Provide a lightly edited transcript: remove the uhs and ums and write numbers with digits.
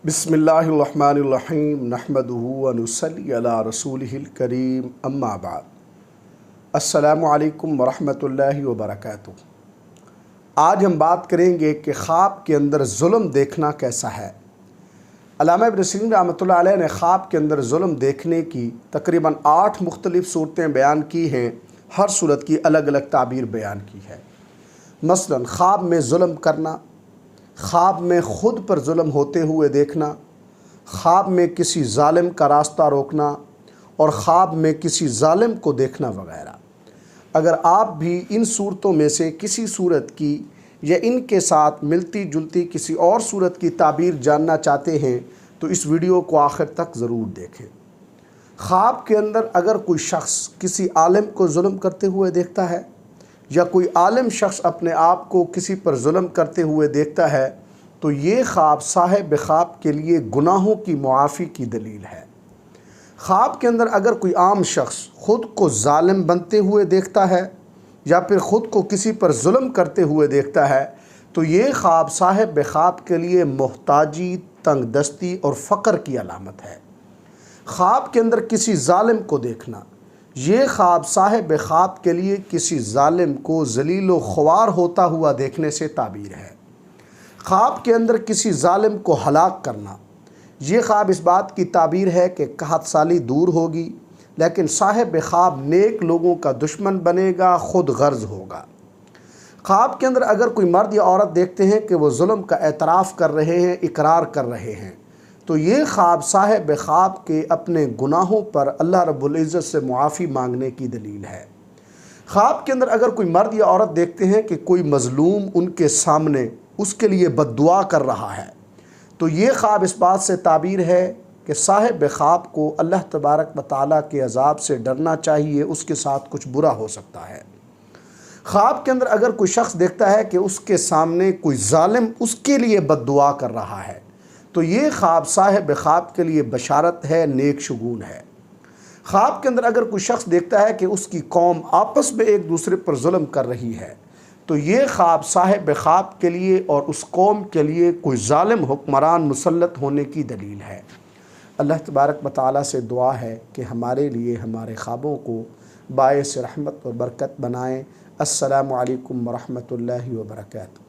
بسم اللہ الرحمن الرحیم نحمدہ ونصلی علی رسولہ الکریم اما بعد۔ السلام علیکم ورحمۃ اللہ وبرکاتہ۔ آج ہم بات کریں گے کہ خواب کے اندر ظلم دیکھنا کیسا ہے۔ علامہ ابن سیرین رحمۃ اللہ علیہ نے خواب کے اندر ظلم دیکھنے کی تقریباً 8 مختلف صورتیں بیان کی ہیں، ہر صورت کی الگ الگ تعبیر بیان کی ہے۔ مثلاً خواب میں ظلم کرنا، خواب میں خود پر ظلم ہوتے ہوئے دیکھنا، خواب میں کسی ظالم کا راستہ روکنا اور خواب میں کسی ظالم کو دیکھنا وغیرہ۔ اگر آپ بھی ان صورتوں میں سے کسی صورت کی یا ان کے ساتھ ملتی جلتی کسی اور صورت کی تعبیر جاننا چاہتے ہیں تو اس ویڈیو کو آخر تک ضرور دیکھیں۔ خواب کے اندر اگر کوئی شخص کسی عالم کو ظلم کرتے ہوئے دیکھتا ہے یا کوئی عالم شخص اپنے آپ کو کسی پر ظلم کرتے ہوئے دیکھتا ہے تو یہ خواب صاحب خواب کے لیے گناہوں کی معافی کی دلیل ہے۔ خواب کے اندر اگر کوئی عام شخص خود کو ظالم بنتے ہوئے دیکھتا ہے یا پھر خود کو کسی پر ظلم کرتے ہوئے دیکھتا ہے تو یہ خواب صاحب خواب کے لیے محتاجی، تنگ دستی اور فقر کی علامت ہے۔ خواب کے اندر کسی ظالم کو دیکھنا، یہ خواب صاحب خواب کے لیے کسی ظالم کو ذلیل و خوار ہوتا ہوا دیکھنے سے تعبیر ہے۔ خواب کے اندر کسی ظالم کو ہلاک کرنا، یہ خواب اس بات کی تعبیر ہے کہ قحط سالی دور ہوگی لیکن صاحب خواب نیک لوگوں کا دشمن بنے گا، خود غرض ہوگا۔ خواب کے اندر اگر کوئی مرد یا عورت دیکھتے ہیں کہ وہ ظلم کا اعتراف کر رہے ہیں، اقرار کر رہے ہیں تو یہ خواب صاحب خواب کے اپنے گناہوں پر اللہ رب العزت سے معافی مانگنے کی دلیل ہے۔ خواب کے اندر اگر کوئی مرد یا عورت دیکھتے ہیں کہ کوئی مظلوم ان کے سامنے اس کے لیے بد دعا کر رہا ہے تو یہ خواب اس بات سے تعبیر ہے کہ صاحب خواب کو اللہ تبارک و تعالیٰ کے عذاب سے ڈرنا چاہیے، اس کے ساتھ کچھ برا ہو سکتا ہے۔ خواب کے اندر اگر کوئی شخص دیکھتا ہے کہ اس کے سامنے کوئی ظالم اس کے لیے بد دعا کر رہا ہے تو یہ خواب صاحب خواب کے لیے بشارت ہے، نیک شگون ہے۔ خواب کے اندر اگر کوئی شخص دیکھتا ہے کہ اس کی قوم آپس میں ایک دوسرے پر ظلم کر رہی ہے تو یہ خواب صاحب خواب کے لیے اور اس قوم کے لیے کوئی ظالم حکمران مسلط ہونے کی دلیل ہے۔ اللہ تبارک و تعالیٰ سے دعا ہے کہ ہمارے لیے ہمارے خوابوں کو باعث رحمت و برکت بنائیں۔ السلام علیکم ورحمۃ اللہ وبرکاتہ۔